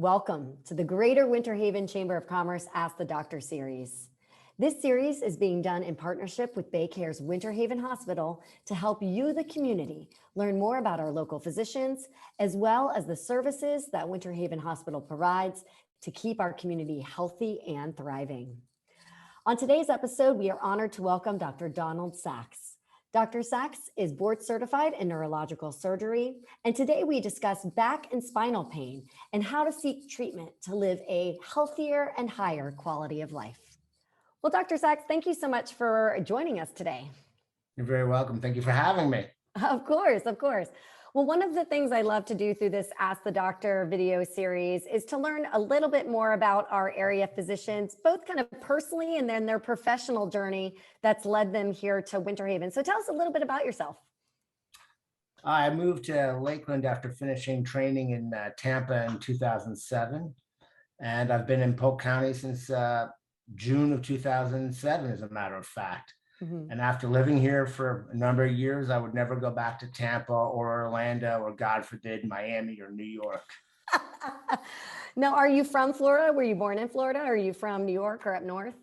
Welcome to the Greater Winter Haven Chamber of Commerce Ask the Doctor series. This series is being done in partnership with Baycare's Winter Haven Hospital to help you, the community, learn more about our local physicians, as well as the services that Winter Haven Hospital provides to keep our community healthy and thriving. On today's episode, we are honored to welcome Dr. Sachs. Dr. Sachs is board certified in neurological surgery, and today we discuss back and spinal pain and how to seek treatment to live a healthier and higher quality of life. Well, Dr. Sachs, thank you so much for joining us today. You're very welcome. Thank you for having me. Of course, of course. Well, one of the things I love to do through this Ask the Doctor video series is to learn a little bit more about our area physicians, both kind of personally and then their professional journey that's led them here to Winter Haven. So tell us a little bit about yourself. I moved to Lakeland after finishing training in Tampa in 2007. And I've been in Polk County since June of 2007, as a matter of fact. And after living here for a number of years, I would never go back to Tampa or Orlando or, God forbid, Miami or New York. Now, are you from Florida? Were you born in Florida? Or are you from New York or up north?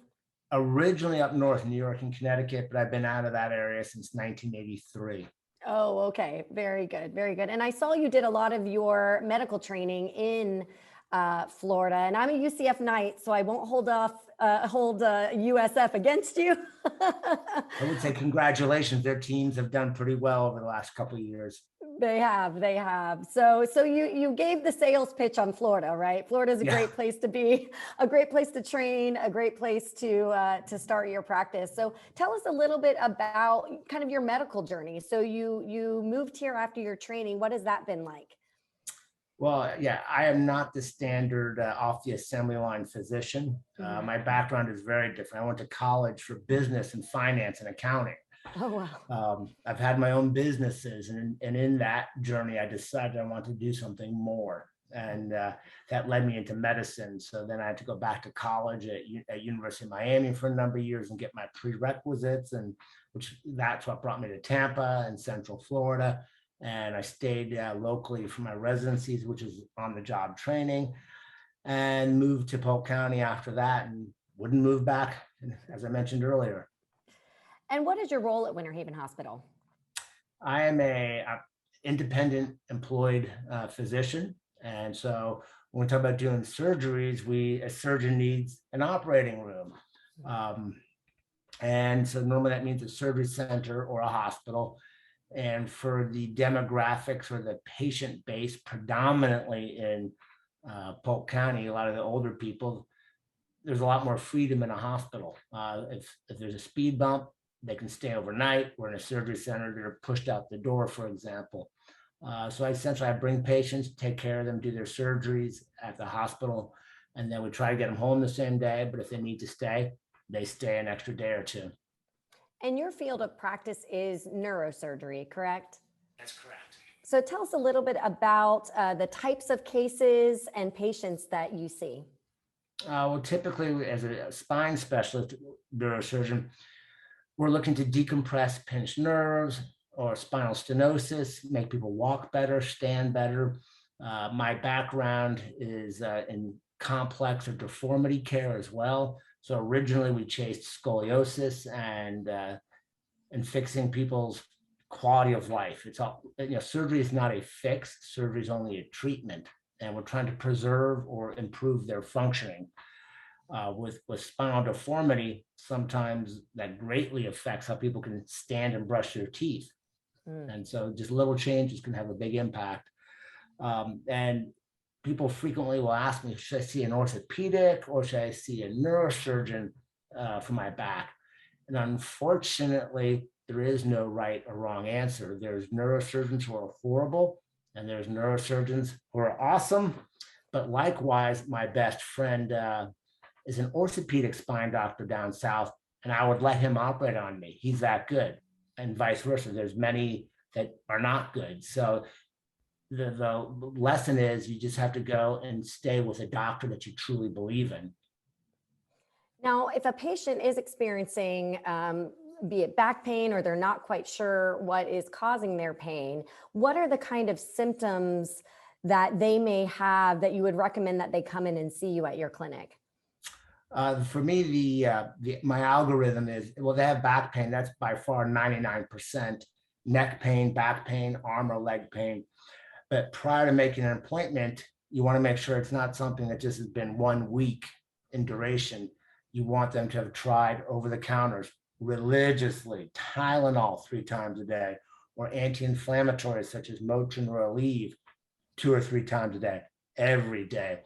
Originally up north, New York and Connecticut, but I've been out of that area since 1983. Oh, okay. Very good. Very good. And I saw you did a lot of your medical training in Florida, and I'm a UCF Knight, so I won't hold USF against you. I would say congratulations. Their teams have done pretty well over the last couple of years. They have. So you gave the sales pitch on Florida, right? Florida is a great place to be, a great place to train, a great place to start your practice. So tell us a little bit about kind of your medical journey. So you moved here after your training. What has that been like? Well, yeah, I am not the standard off the assembly line physician. My background is very different. I went to college for business and finance and accounting. Oh, wow. I've had my own businesses, and in that journey, I decided I wanted to do something more. And that led me into medicine. So then I had to go back to college at University of Miami for a number of years and get my prerequisites, and that's what brought me to Tampa and Central Florida. And I stayed locally for my residencies, which is on-the-job training, and moved to Polk County after that and wouldn't move back, as I mentioned earlier. And what is your role at Winter Haven Hospital? I am a independent employed physician. And so when we talk about doing surgeries, a surgeon needs an operating room. And so normally that means a surgery center or a hospital. And for the demographics or the patient base, predominantly in Polk County, a lot of the older people, there's a lot more freedom in a hospital. If there's a speed bump, they can stay overnight. We're in a surgery center, they're pushed out the door, for example. So I bring patients, take care of them, do their surgeries at the hospital, and then we try to get them home the same day. But if they need to stay, they stay an extra day or two. And your field of practice is neurosurgery, correct? That's correct. So tell us a little bit about the types of cases and patients that you see. Well, typically as a spine specialist, neurosurgeon, we're looking to decompress pinched nerves or spinal stenosis, make people walk better, stand better. My background is in complex or deformity care as well. So originally we chased scoliosis and fixing people's quality of life. It's all, surgery is not a fix, surgery is only a treatment. And we're trying to preserve or improve their functioning. With spinal deformity, sometimes that greatly affects how people can stand and brush their teeth. And so just little changes can have a big impact. And people frequently will ask me, should I see an orthopedic or should I see a neurosurgeon for my back? And unfortunately, there is no right or wrong answer. There's neurosurgeons who are horrible, and there's neurosurgeons who are awesome. But likewise, my best friend is an orthopedic spine doctor down south, and I would let him operate on me. He's that good, and vice versa. There's many that are not good. So the lesson is you just have to go and stay with a doctor that you truly believe in. Now, if a patient is experiencing be it back pain or they're not quite sure what is causing their pain, what are the kind of symptoms that they may have that you would recommend that they come in and see you at your clinic? For me, my algorithm is, well, they have back pain. That's by far 99%. Neck pain, back pain, arm or leg pain. But prior to making an appointment, you want to make sure it's not something that just has been 1 week in duration. You want them to have tried over the counters religiously, Tylenol 3 times a day, or anti-inflammatories such as Motrin or Aleve 2 or 3 times a day, every day.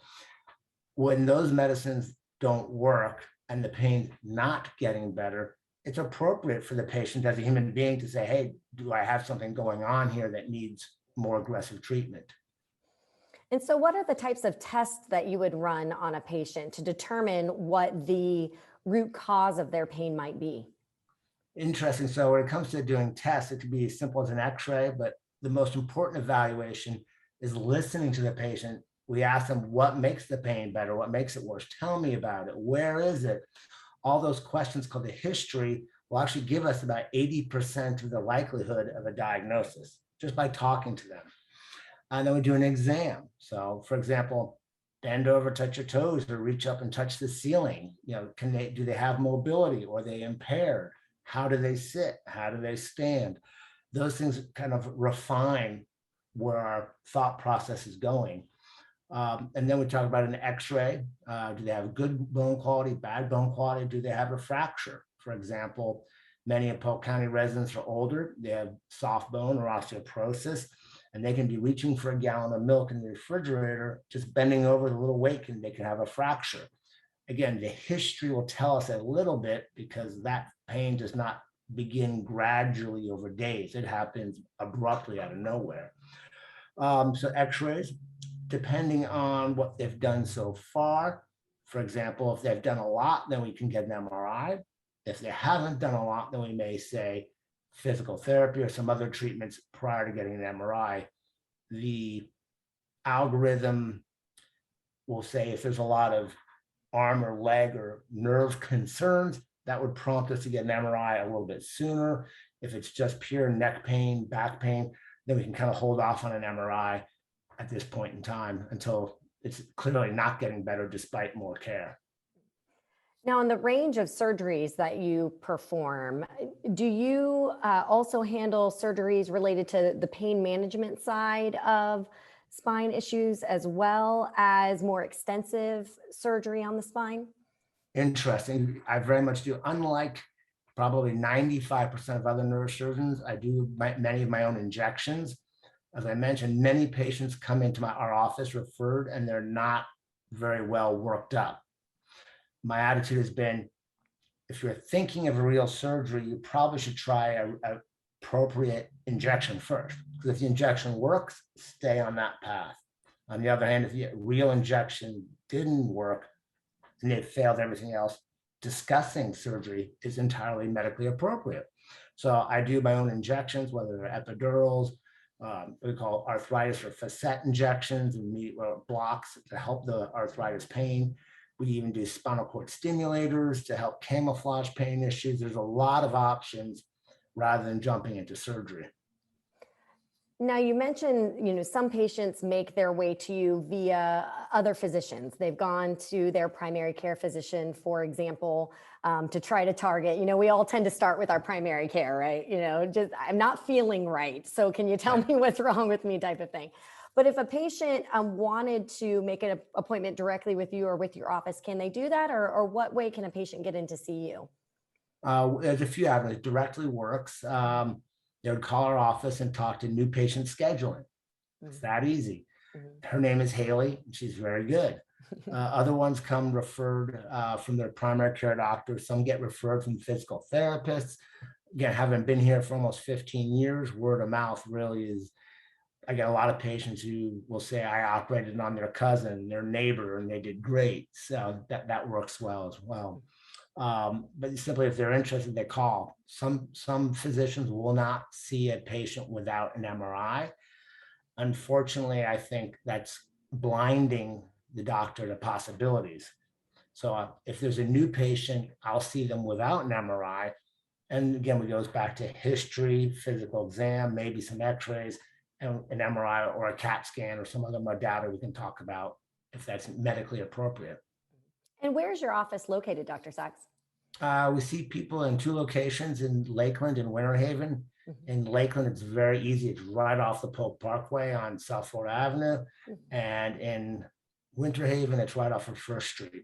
When those medicines don't work and the pain's not getting better, it's appropriate for the patient as a human being to say, hey, do I have something going on here that needs more aggressive treatment? And so what are the types of tests that you would run on a patient to determine what the root cause of their pain might be? Interesting. So when it comes to doing tests, it could be as simple as an x-ray, but the most important evaluation is listening to the patient. We ask them, what makes the pain better? What makes it worse? Tell me about it. Where is it? All those questions called the history will actually give us about 80% of the likelihood of a diagnosis just by talking to them. And then we do an exam. So for example, bend over, touch your toes, or reach up and touch the ceiling. Do they have mobility, or are they impaired? How do they sit? How do they stand? Those things kind of refine where our thought process is going. And then we talk about an x-ray. Do they have good bone quality, bad bone quality? Do they have a fracture? For example, many of Polk County residents are older. They have soft bone or osteoporosis, and they can be reaching for a gallon of milk in the refrigerator, just bending over with a little weight, and they can have a fracture. Again, the history will tell us a little bit, because that pain does not begin gradually over days. It happens abruptly out of nowhere. So x-rays, depending on what they've done so far. For example, if they've done a lot, then we can get an MRI. If they haven't done a lot, then we may say physical therapy or some other treatments prior to getting an MRI. The algorithm will say if there's a lot of arm or leg or nerve concerns, that would prompt us to get an MRI a little bit sooner. If it's just pure neck pain, back pain, then we can kind of hold off on an MRI at this point in time until it's clearly not getting better despite more care. Now, in the range of surgeries that you perform, do you also handle surgeries related to the pain management side of spine issues, as well as more extensive surgery on the spine? Interesting. I very much do. Unlike probably 95% of other neurosurgeons, I do many of my own injections. As I mentioned, many patients come into our office referred, and they're not very well worked up. My attitude has been, if you're thinking of a real surgery, you probably should try a appropriate injection first. Because if the injection works, stay on that path. On the other hand, if the real injection didn't work and they failed everything else, discussing surgery is entirely medically appropriate. So I do my own injections, whether they're epidurals, we call arthritis or facet injections, and blocks to help the arthritis pain. We even do spinal cord stimulators to help camouflage pain issues. There's a lot of options rather than jumping into surgery. Now, you mentioned, some patients make their way to you via other physicians. They've gone to their primary care physician, for example, to try to target, we all tend to start with our primary care, right? Just, I'm not feeling right. So can you tell me what's wrong with me, type of thing. But if a patient wanted to make an appointment directly with you or with your office, can they do that? Or what way can a patient get in to see you? There's a few avenues. Directly works. They would call our office and talk to new patient scheduling. It's that easy. Her name is Haley. And she's very good. Other ones come referred from their primary care doctor. Some get referred from physical therapists. Again, having been here for almost 15 years, word of mouth really is. I get a lot of patients who will say I operated on their cousin, their neighbor, and they did great. So that works well as well. But simply, if they're interested, they call. Some physicians will not see a patient without an MRI. Unfortunately, I think that's blinding the doctor to possibilities. So if there's a new patient, I'll see them without an MRI. And again, it goes back to history, physical exam, maybe some x-rays, an MRI or a CAT scan or some other modality we can talk about if that's medically appropriate. And where's your office located, Dr. Sachs? We see people in 2 locations in Lakeland and Winter Haven. In Lakeland, it's very easy. It's right off the Polk Parkway on South Florida Avenue. And in Winter Haven, it's right off of First Street.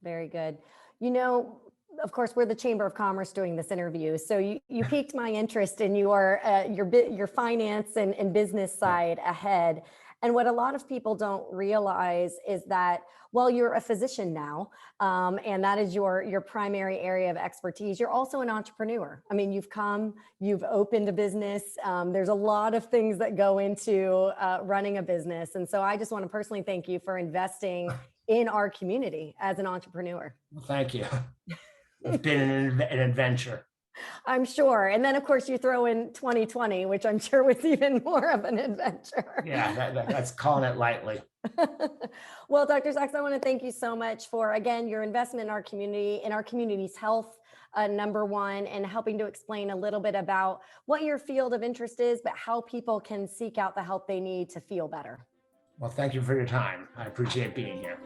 Very good. You know, of course, we're the Chamber of Commerce doing this interview. So you piqued my interest in your finance and business side ahead. And what a lot of people don't realize is that, well, you're a physician now, and that is your primary area of expertise. You're also an entrepreneur. I mean, you've opened a business. There's a lot of things that go into running a business. And so I just want to personally thank you for investing in our community as an entrepreneur. Well, thank you. It's been an adventure. I'm sure. And then, of course, you throw in 2020, which I'm sure was even more of an adventure. Yeah, that's calling it lightly. Well, Dr. Sachs, I want to thank you so much for, again, your investment in our community, in our community's health, number one, and helping to explain a little bit about what your field of interest is, but how people can seek out the help they need to feel better. Well, thank you for your time. I appreciate being here.